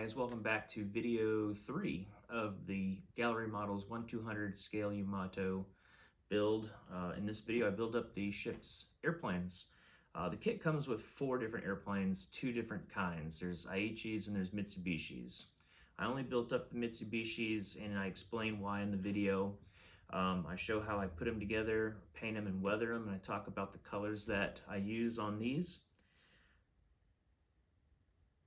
guys, welcome back to video 3 of the Gallery Models 1/200 scale Yamato build. In this video I build up the ship's airplanes. The kit comes with 4 different airplanes, 2 different kinds. There's Aichis and there's Mitsubishis. I only built up the Mitsubishis and I explain why in the video. I show how I put them together, paint them and weather them, and I talk about the colors that I use on these.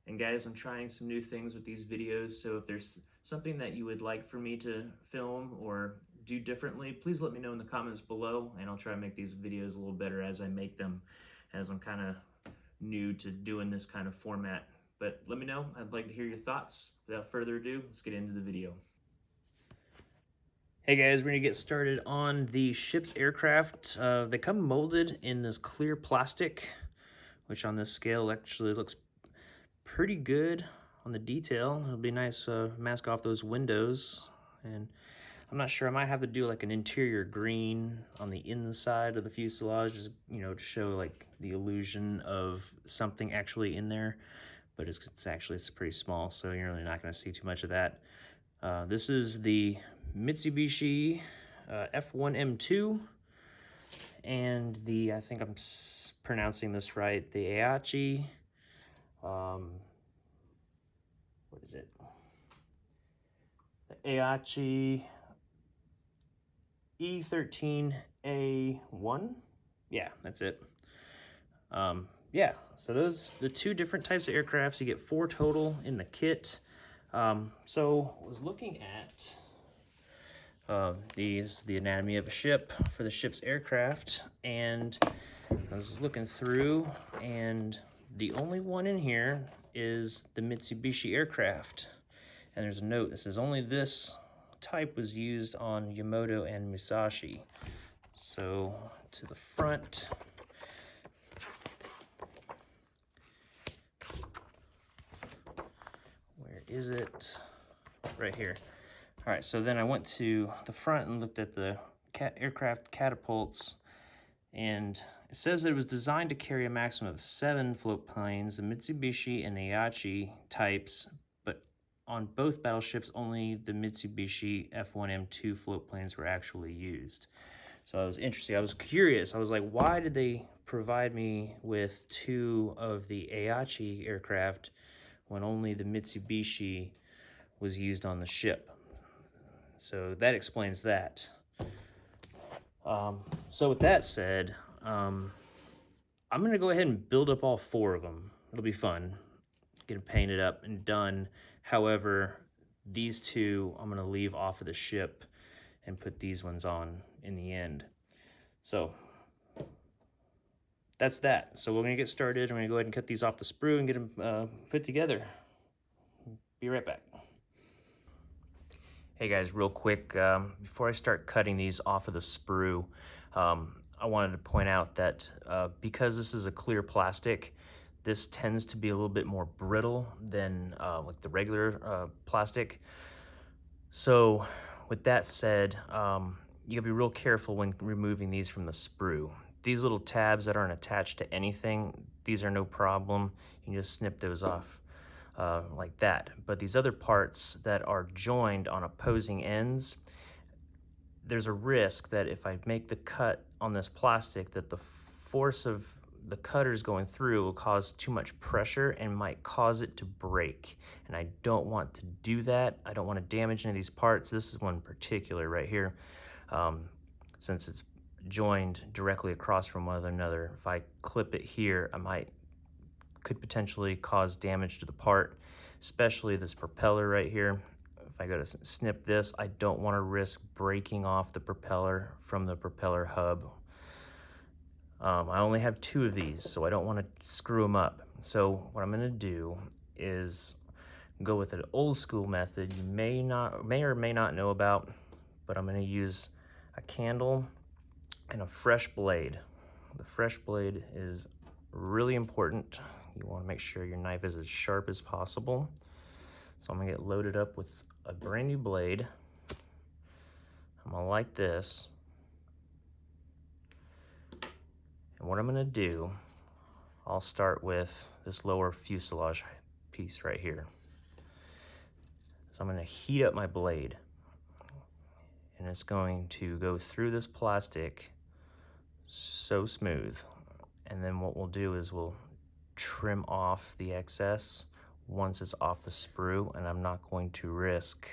And guys, I'm trying some new things with these videos, so if there's something that you would like for me to film or do differently, please let me know in the comments below, and I'll try to make these videos a little better as I make them, as I'm kind of new to doing this kind of format. But let me know. I'd like to hear your thoughts. Without further ado, let's get into the video. Hey guys, we're gonna get started on the ship's aircraft. They come molded in this clear plastic, which on this scale actually looks pretty good on the detail. It'll be nice to mask off those windows, and I'm not sure, I might have to do like an interior green on the inside of the fuselage, just, you know, to show like the illusion of something actually in there, but it's pretty small, so you're really not going to see too much of that. This is the Mitsubishi F1M2 and the, I think I'm pronouncing this right, the Aichi. What is it? The Aichi E13A1? Yeah, that's it. Yeah, so those the 2 different types of aircrafts. You get 4 total in the kit. So I was looking at the anatomy of a ship for the ship's aircraft, and I was looking through, and the only one in here is the Mitsubishi aircraft. And there's a note that says only this type was used on Yamato and Musashi. So to the front, where is it? Right here. All right, so then I went to the front and looked at the aircraft catapults, and it says that it was designed to carry a maximum of 7 float planes, the Mitsubishi and the Aichi types, but on both battleships, only the Mitsubishi F1M2 float planes were actually used. So I was interested, I was curious, I was like, why did they provide me with 2 of the Aichi aircraft when only the Mitsubishi was used on the ship? So that explains that. So with that said, I'm gonna go ahead and build up all 4 of them. It'll be fun, get them painted up and done. However, these 2 I'm gonna leave off of the ship and put these ones on in the end. So that's that. So we're gonna get started. I'm gonna go ahead and cut these off the sprue and get them put together. Be right back. Hey guys, real quick, before I start cutting these off of the sprue, I wanted to point out that because this is a clear plastic, this tends to be a little bit more brittle than like the regular plastic. So with that said, you gotta be real careful when removing these from the sprue. These little tabs that aren't attached to anything, these are no problem. You can just snip those off like that. But these other parts that are joined on opposing ends, there's a risk that if I make the cut on this plastic, that the force of the cutters going through will cause too much pressure and might cause it to break. And I don't want to do that. I don't want to damage any of these parts. This is one in particular right here. Since it's joined directly across from one another, if I clip it here, could potentially cause damage to the part, especially this propeller right here. If I go to snip this, I don't want to risk breaking off the propeller from the propeller hub. I only have 2 of these, so I don't want to screw them up. So what I'm going to do is go with an old school method you may or may not know about, but I'm going to use a candle and a fresh blade. The fresh blade is really important. You want to make sure your knife is as sharp as possible. So I'm gonna get loaded up with a brand new blade. I'm gonna light this. And what I'm gonna do, I'll start with this lower fuselage piece right here. So I'm going to heat up my blade, and it's going to go through this plastic so smooth. And then what we'll do is we'll trim off the excess once it's off the sprue, and I'm not going to risk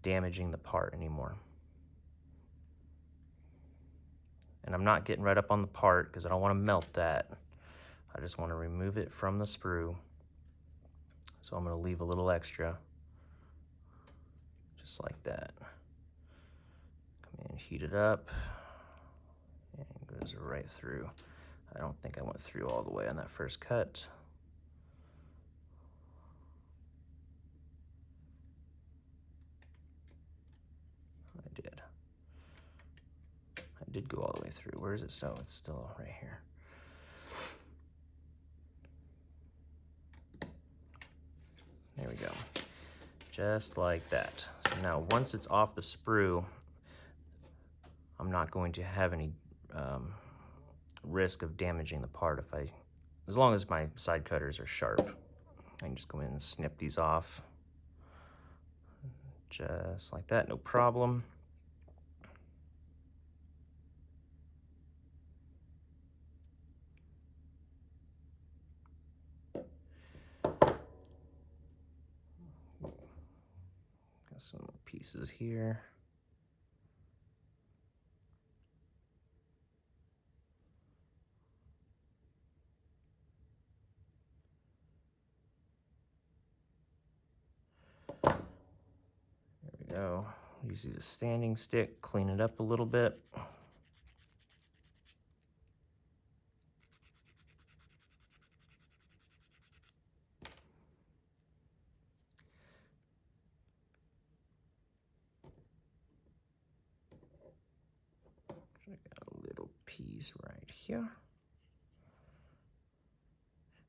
damaging the part anymore. And I'm not getting right up on the part because I don't want to melt that. I just want to remove it from the sprue. So I'm going to leave a little extra, just like that. Come in, heat it up, and it goes right through. I don't think I went through all the way on that first cut. I did. I did go all the way through. Where is it? So it's still right here. There we go. Just like that. So now once it's off the sprue, I'm not going to have any risk of damaging the part as long as my side cutters are sharp. I can just go in and snip these off. Just like that, no problem. Got some more pieces here. There we go. Use a standing stick, clean it up a little bit. I got a little piece right here.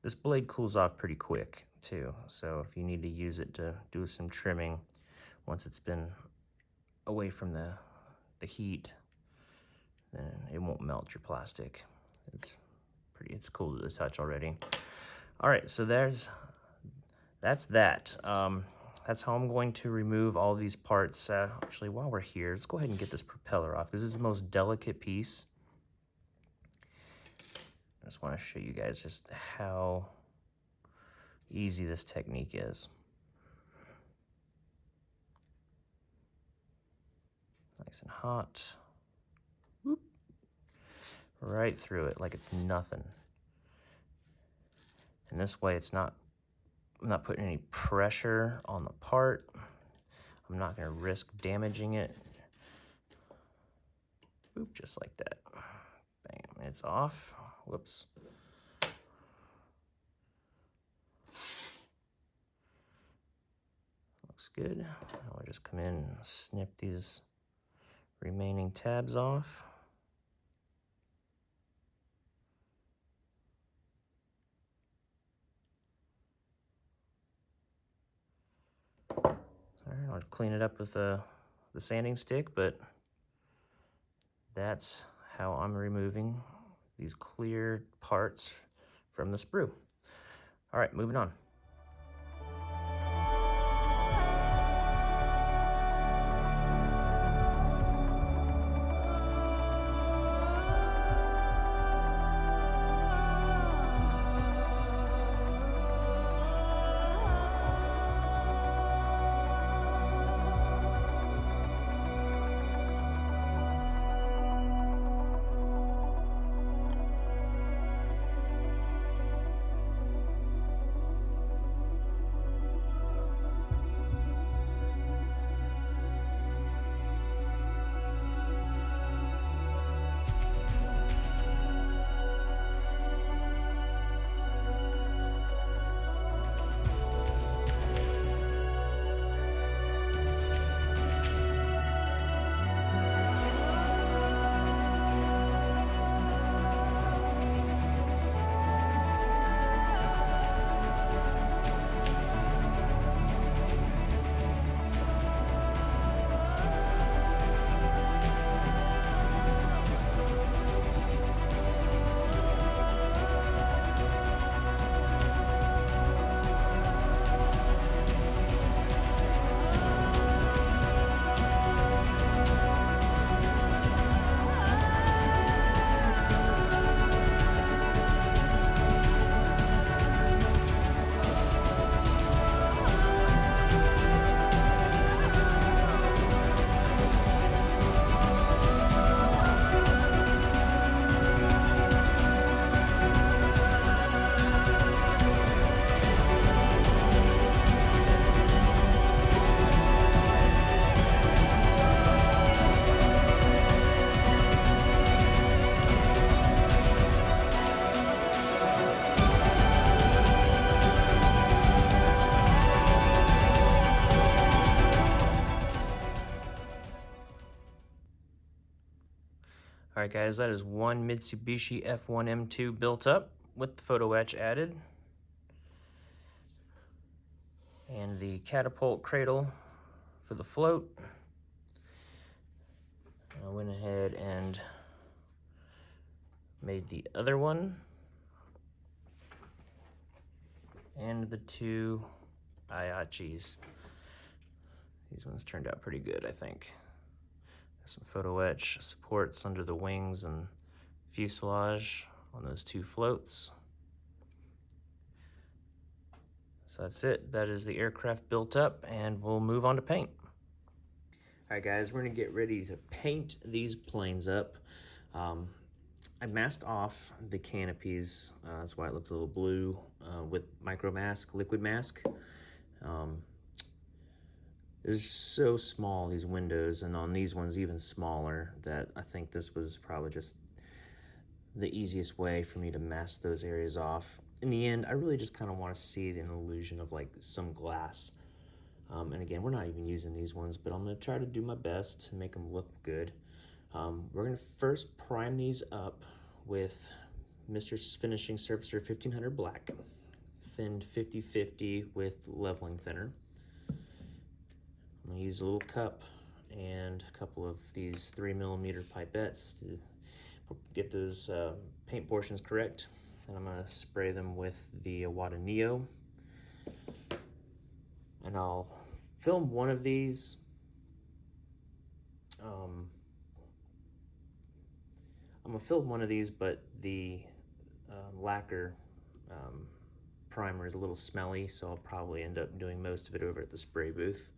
This blade cools off pretty quick too, so if you need to use it to do some trimming once it's been away from the heat, then it won't melt your plastic. It's cool to the touch already. All right, so that's that. That's how I'm going to remove all these parts. Actually, while we're here, let's go ahead and get this propeller off because this is the most delicate piece. I just want to show you guys just how easy this technique is. Nice and hot. Whoop. Right through it like it's nothing. And this way I'm not putting any pressure on the part. I'm not going to risk damaging it. Boop, just like that. Bam, it's off. Whoops. Looks good. Now I'll just come in and snip these remaining tabs off. All right, I'll clean it up with the sanding stick, but that's how I'm removing these clear parts from the sprue. All right, moving on. All right, guys, that is one Mitsubishi F1M2 built up with the photo etch added. And the catapult cradle for the float. I went ahead and made the other one. And the two Aiachis. These ones turned out pretty good, I think. Some photo etch supports under the wings and fuselage on those two floats. So that's it. That is the aircraft built up, and we'll move on to paint. All right, guys, we're gonna get ready to paint these planes up. I masked off the canopies. That's why it looks a little blue with micro mask, liquid mask. They're so small, these windows, and on these ones even smaller, that I think this was probably just the easiest way for me to mask those areas off. In the end, I really just kind of want to see an illusion of like some glass. And again, we're not even using these ones, but I'm going to try to do my best to make them look good. We're going to first prime these up with Mr. Finishing Surfacer 1500 Black, thinned 50/50 with leveling thinner. I'm going to use a little cup and a couple of these 3mm pipettes to get those paint portions correct. And I'm going to spray them with the Iwata Neo. And I'll film one of these. I'm going to film one of these, but the lacquer primer is a little smelly, so I'll probably end up doing most of it over at the spray booth.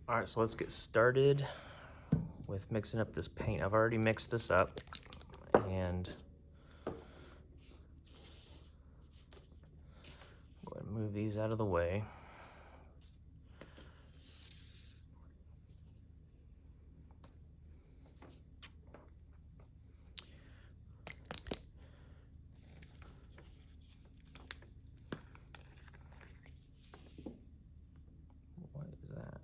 All right, so let's get started with mixing up this paint. I've already mixed this up, and go ahead and move these out of the way. What is that?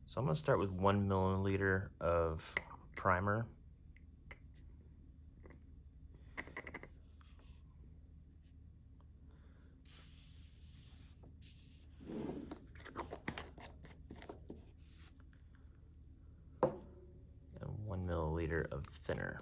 So I'm going to start with 1 milliliter of primer. And 1 milliliter of thinner.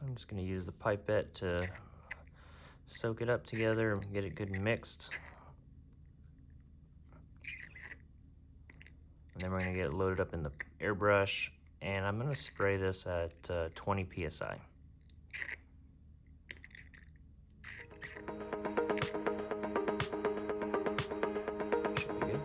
I'm just going to use the pipette to soak it up together and get it good and mixed. And then we're going to get it loaded up in the airbrush, and I'm going to spray this at 20 psi. Should be good.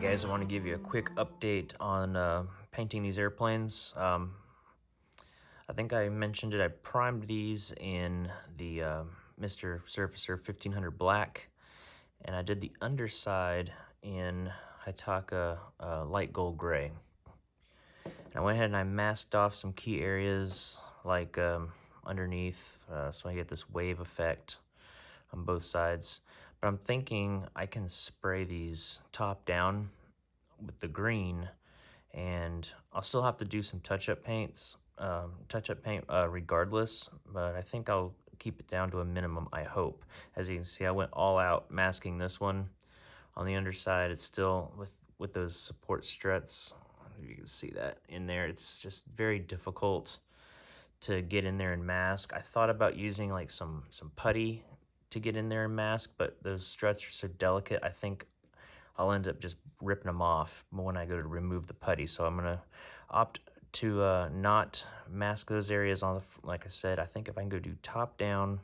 Guys, I want to give you a quick update on painting these airplanes. I think I mentioned it, I primed these in the Mr. Surfacer 1500 Black, and I did the underside in Hitaka light gold gray. And I went ahead and I masked off some key areas like underneath so I get this wave effect on both sides. But I'm thinking I can spray these top down with the green, and I'll still have to do some touch-up paint regardless, but I think I'll keep it down to a minimum, I hope. As you can see, I went all out masking this one. On the underside, it's still with those support struts. You can see that in there. It's just very difficult to get in there and mask. I thought about using like some putty to get in there and mask, but those struts are so delicate, I think I'll end up just ripping them off when I go to remove the putty. So I'm gonna opt to not mask those areas on the, like I said, I think if I can go do top down,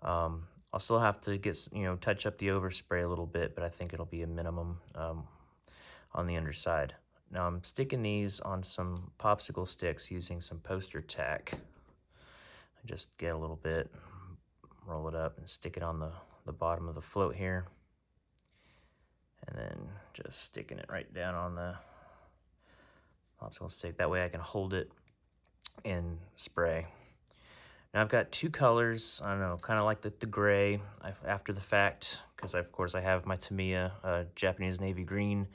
I'll still have to get, touch up the overspray a little bit, but I think it'll be a minimum on the underside. Now I'm sticking these on some popsicle sticks using some poster tack. I just get a little bit, roll it up and stick it on the bottom of the float here. And then just sticking it right down on the popsicle stick. That way I can hold it and spray. Now I've got two colors. I don't know, kind of like the gray after the fact, because of course I have my Tamiya Japanese Navy green.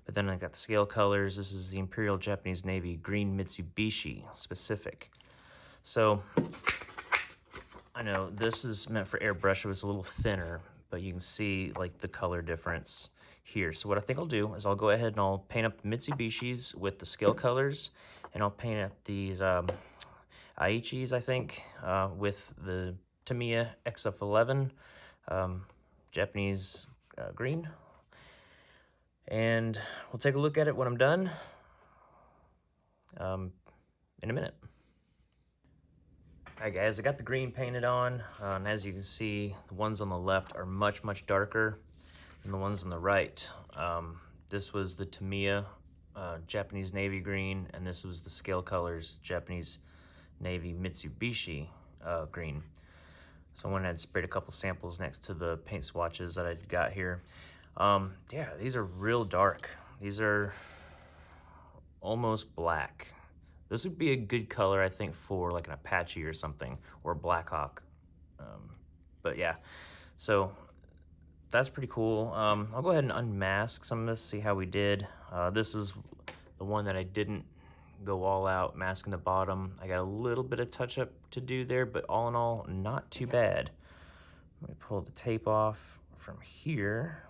But then I got the scale colors. This is the Imperial Japanese Navy green Mitsubishi specific. So I know this is meant for airbrush. It was a little thinner, but you can see like the color difference here. So what I think I'll do is I'll go ahead and I'll paint up the Mitsubishis with the scale colors, and I'll paint up these Aichis, I think, with the Tamiya XF11 Japanese green. And we'll take a look at it when I'm done in a minute. Alright guys, I got the green painted on, and as you can see, the ones on the left are much darker than the ones on the right. This was the Tamiya Japanese Navy green, and this was the scale colors Japanese Navy Mitsubishi green. So I went ahead and sprayed a couple samples next to the paint swatches that I got here. Yeah, these are real dark. These are almost black. This would be a good color, I think, for like an Apache or something, or a Blackhawk. But yeah, so that's pretty cool. I'll go ahead and unmask some of this, see how we did. This is the one that I didn't go all out masking the bottom. I got a little bit of touch up to do there, but all in all, not too bad. Let me pull the tape off from here.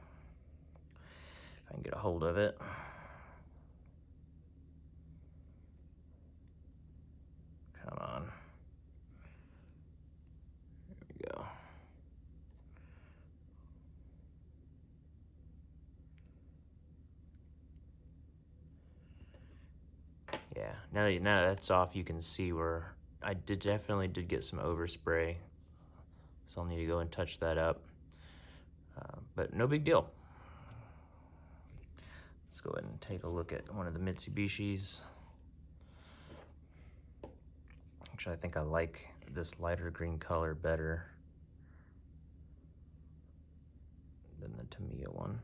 If I can get a hold of it. Come on. There we go. Yeah, now that's off, you can see where I definitely did get some overspray. So I'll need to go and touch that up. But no big deal. Let's go ahead and take a look at one of the Mitsubishis. Actually, I think I like this lighter green color better than the Tamiya one.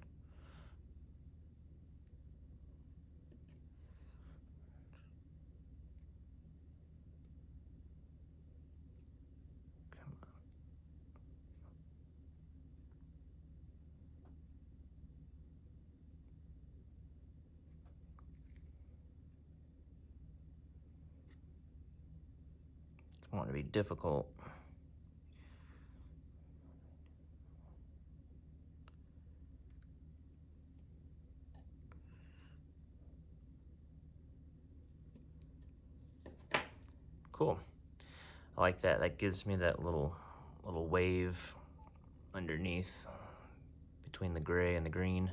I want to be difficult. Cool. I like that. That gives me that little wave underneath between the gray and the green.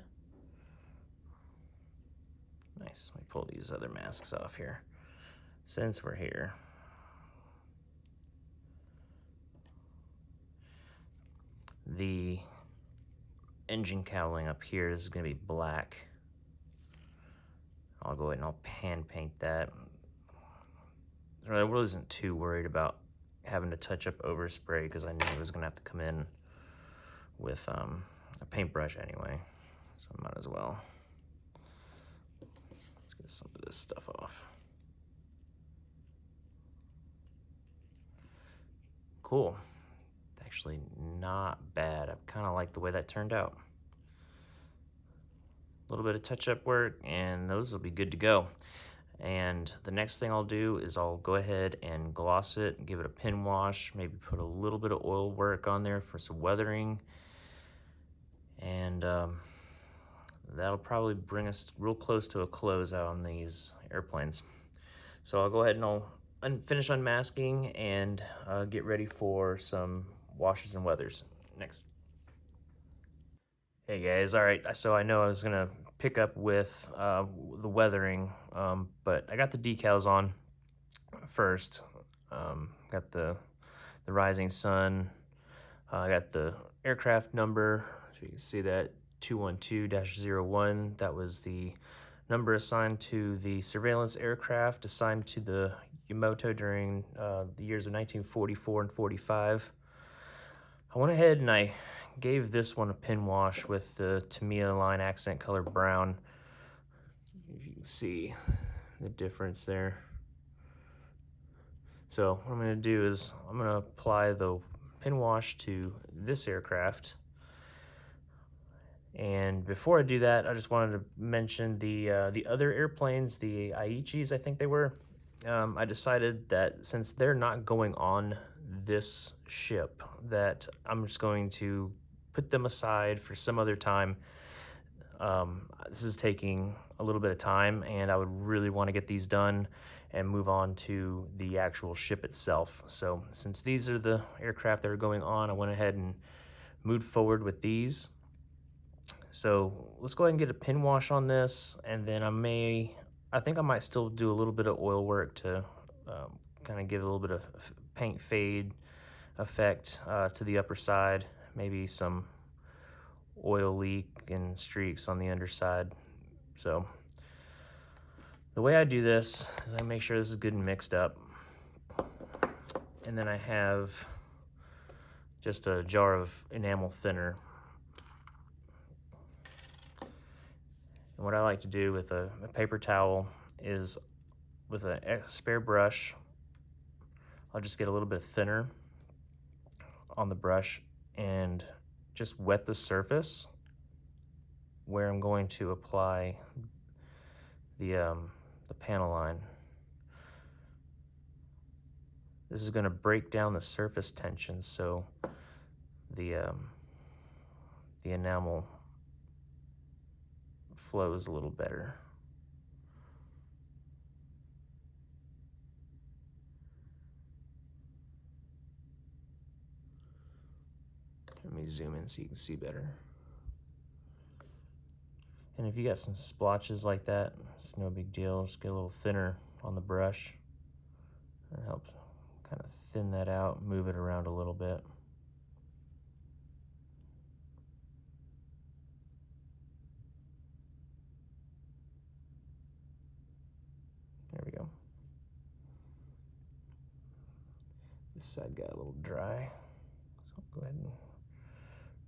Nice. Let me pull these other masks off here since we're here. The engine cowling up here, this is going to be black. I'll go ahead and I'll pan paint that. I really wasn't too worried about having to touch up overspray because I knew I was gonna have to come in with a paintbrush anyway, so I might as well. Let's get some of this stuff off. Cool. Actually not bad. I kind of like the way that turned out. A little bit of touch-up work and those will be good to go. And the next thing I'll do is I'll go ahead and gloss it, give it a pin wash, maybe put a little bit of oil work on there for some weathering. And that'll probably bring us real close to a closeout on these airplanes. So I'll go ahead and I'll finish unmasking and get ready for some washes and weathers next. Hey guys, all right, so I know I was gonna pick up with the weathering, but I got the decals on first. Got the rising sun. I got the aircraft number, so you can see that 212-01. That was the number assigned to the surveillance aircraft assigned to the Yamato during the years of 1944 and 45. I went ahead and I gave this one a pin wash with the Tamiya line accent color brown. If you can see the difference there. So what I'm going to do is I'm going to apply the pin wash to this aircraft. And before I do that, I just wanted to mention the other airplanes, the Aichis, I think they were. I decided that since they're not going on this ship, that I'm just going to put them aside for some other time. This is taking a little bit of time, and I would really want to get these done and move on to the actual ship itself. So since these are the aircraft that are going on, I went ahead and moved forward with these. So let's go ahead and get a pin wash on this, and then I think I might still do a little bit of oil work to kind of give a little bit of paint fade effect to the upper side, maybe some oil leak and streaks on the underside. So the way I do this is I make sure this is good and mixed up, and then I have just a jar of enamel thinner. And what I like to do with a paper towel is with a spare brush, I'll just get a little bit of thinner on the brush and just wet the surface where I'm going to apply the panel line. This is going to break down the surface tension so the enamel flows a little better. Let me zoom in so you can see better. And if you got some splotches like that, it's no big deal. Just get a little thinner on the brush. It helps kind of thin that out, move it around a little bit. There we go. This side got a little dry, so I'll go ahead and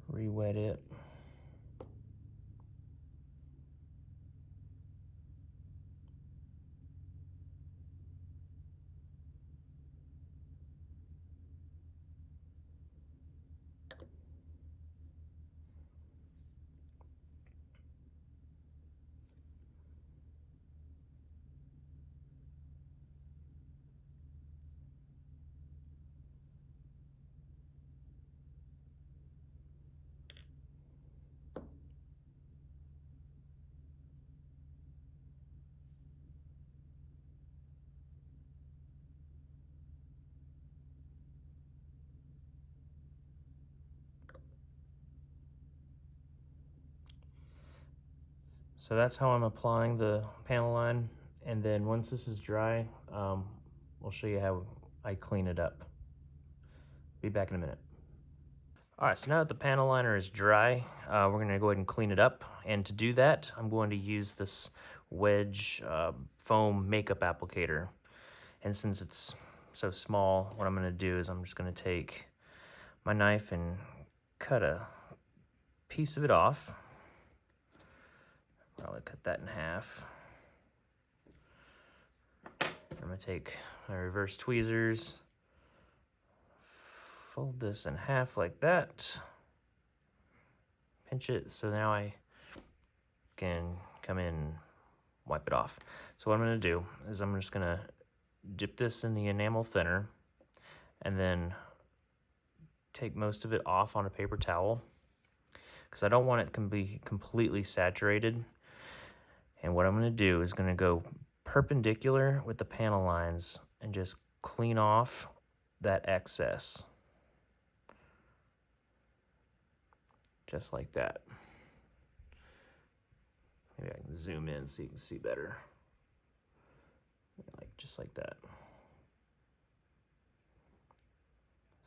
re-wet it. So that's how I'm applying the panel line, and then once this is dry, we'll show you how I clean it up. Be back in a minute. All right, so now that the panel liner is dry, we're gonna go ahead and clean it up, and to do that, I'm going to use this wedge foam makeup applicator. And since it's so small, what I'm going to do is I'm just going to take my knife and cut a piece of it off. Probably cut that in half. I'm going to take my reverse tweezers, fold this in half like that, pinch it so now I can come in and wipe it off. So what I'm going to do is I'm just going to dip this in the enamel thinner and then take most of it off on a paper towel because I don't want it to be completely saturated. And what I'm going to do is going to go perpendicular with the panel lines and just clean off that excess. Just like that. Maybe I can zoom in so you can see better. Just like that.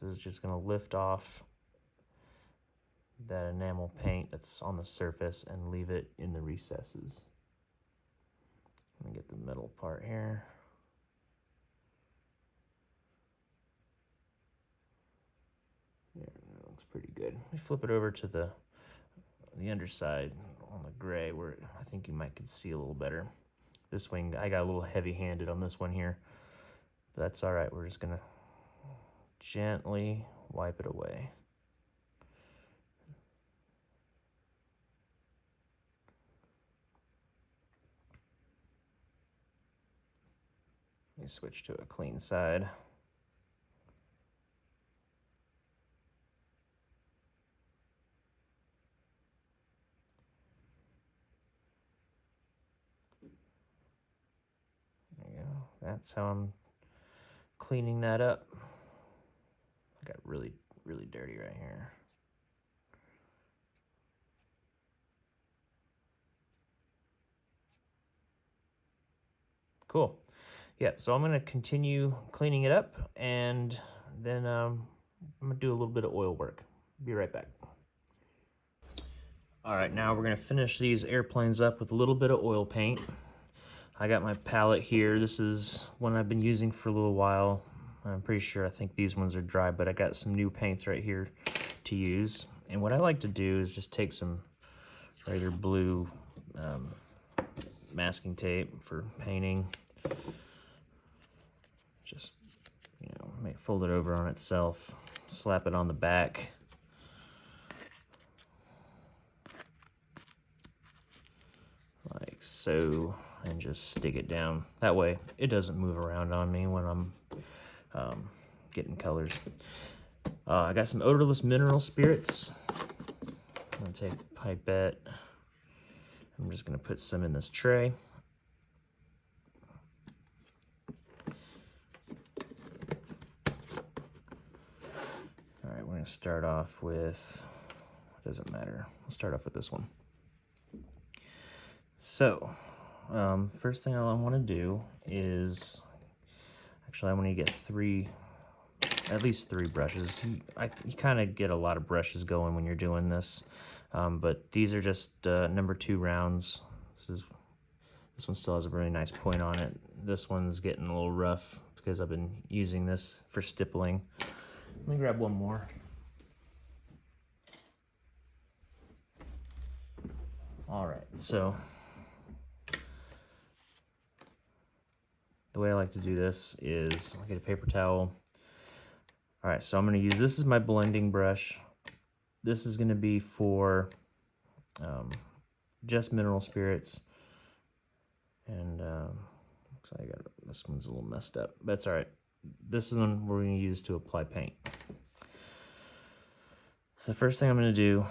This is just going to lift off that enamel paint that's on the surface and leave it in the recesses. Let me get the middle part here. Yeah, that looks pretty good. Let me flip it over to the underside on the gray where I think you might could see a little better. This wing, I got a little heavy-handed on this one here, but that's all right. We're just gonna gently wipe it away. Let me switch to a clean side. There you go. That's how I'm cleaning that up. I got really, really dirty right here. Cool. Yeah, so I'm gonna continue cleaning it up and then I'm gonna do a little bit of oil work. Be right back. All right, now we're gonna finish these airplanes up with a little bit of oil paint. I got my palette here. This is one I've been using for a little while. I'm pretty sure I think these ones are dry, but I got some new paints right here to use. And what I like to do is just take some regular blue masking tape for painting. Just, you know, fold it over on itself, slap it on the back. Like so, and just stick it down. That way it doesn't move around on me when I'm getting colors. I got some odorless mineral spirits. I'm gonna take a pipette. I'm just gonna put some in this tray. All right, we're gonna start off with, it doesn't matter. We'll start off with this one. So, first thing I want to do is, actually I want to get at least three brushes. You kind of get a lot of brushes going when you're doing this, but these are just number 2 rounds. This one still has a really nice point on it. This one's getting a little rough because I've been using this for stippling. Let me grab one more. All right, so the way I like to do this is I get a paper towel. All right, so I'm going to use, this is my blending brush. This is going to be for just mineral spirits. And looks like this one's a little messed up. That's all right. This is one we're going to use to apply paint. So the first thing I'm going to do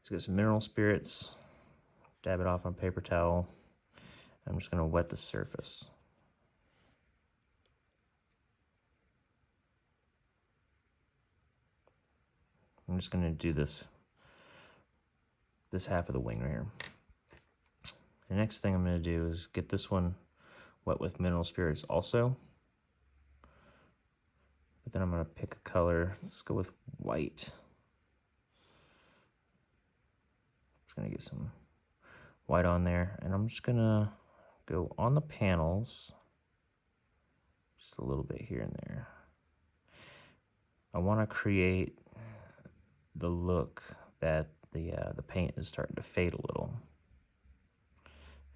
is get some mineral spirits, dab it off on a paper towel. I'm just going to wet the surface. I'm just going to do this half of the wing right here. The next thing I'm going to do is get this one wet with mineral spirits also. But then I'm going to pick a color. Let's go with white. Just going to get some white on there, and I'm just gonna go on the panels, just a little bit here and there. I want to create the look that the paint is starting to fade a little,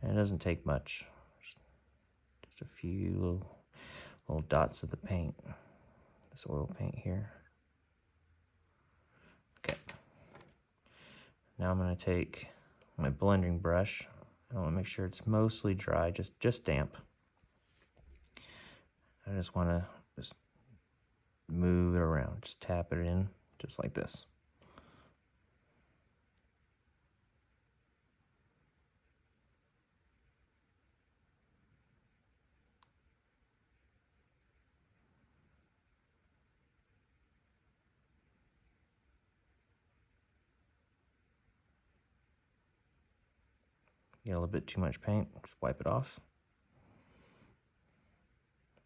and it doesn't take much. Just a few little dots of the paint, this oil paint here. Okay. Now I'm going to take my blending brush. I want to make sure it's mostly dry, just damp. I just want to just move it around, just tap it in, just like this. Get a little bit too much paint, just wipe it off.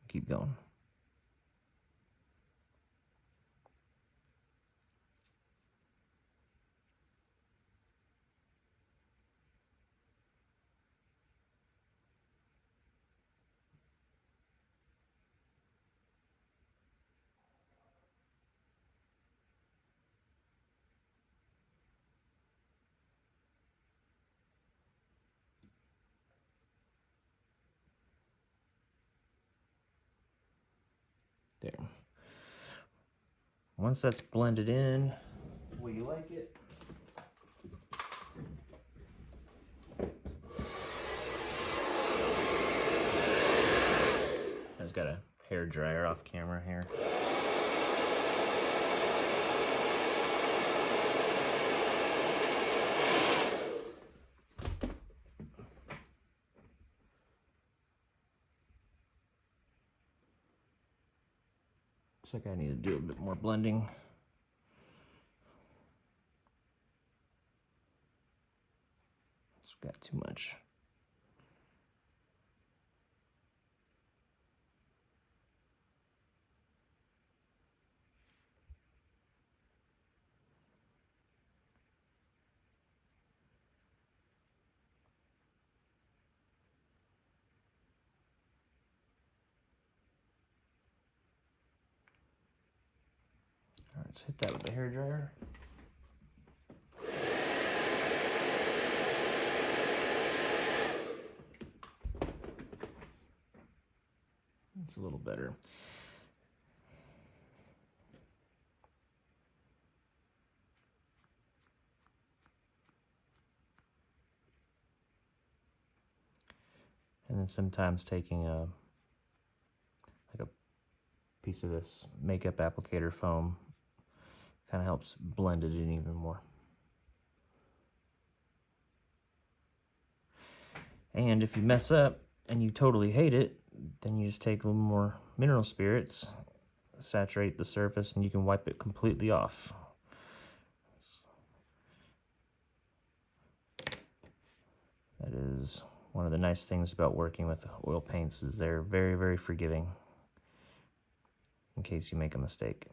Keep going. There. Once that's blended in the way you like it, I just got a hair dryer off camera here. Looks like I need to do a bit more blending. It's got too much. All right, let's hit that with the hair dryer. It's a little better. And then sometimes taking a piece of this makeup applicator foam kind of helps blend it in even more. And if you mess up and you totally hate it, then you just take a little more mineral spirits, saturate the surface, and you can wipe it completely off. That is one of the nice things about working with oil paints, is they're very, very forgiving in case you make a mistake.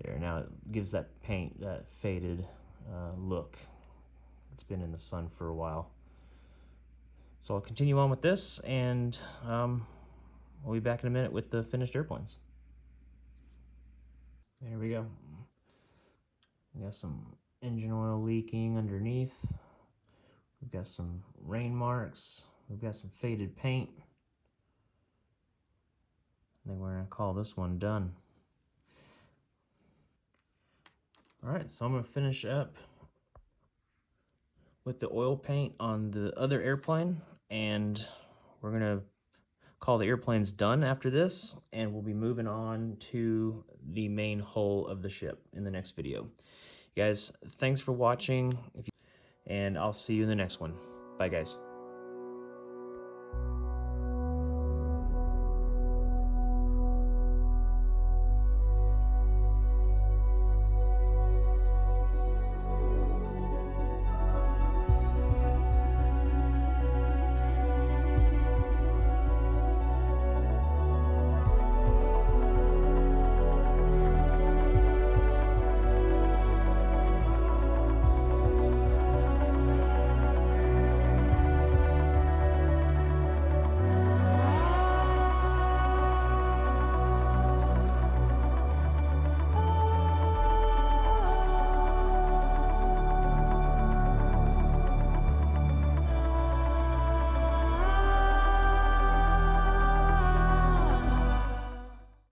There, now it gives that paint that faded look. It's been in the sun for a while. So I'll continue on with this, and we'll be back in a minute with the finished airplanes. There we go. We got some engine oil leaking underneath. We've got some rain marks. We've got some faded paint. I think we're gonna call this one done. All right, so I'm gonna finish up with the oil paint on the other airplane, and we're gonna call the airplanes done after this, and we'll be moving on to the main hull of the ship in the next video. Guys, thanks for watching, and I'll see you in the next one. Bye, guys.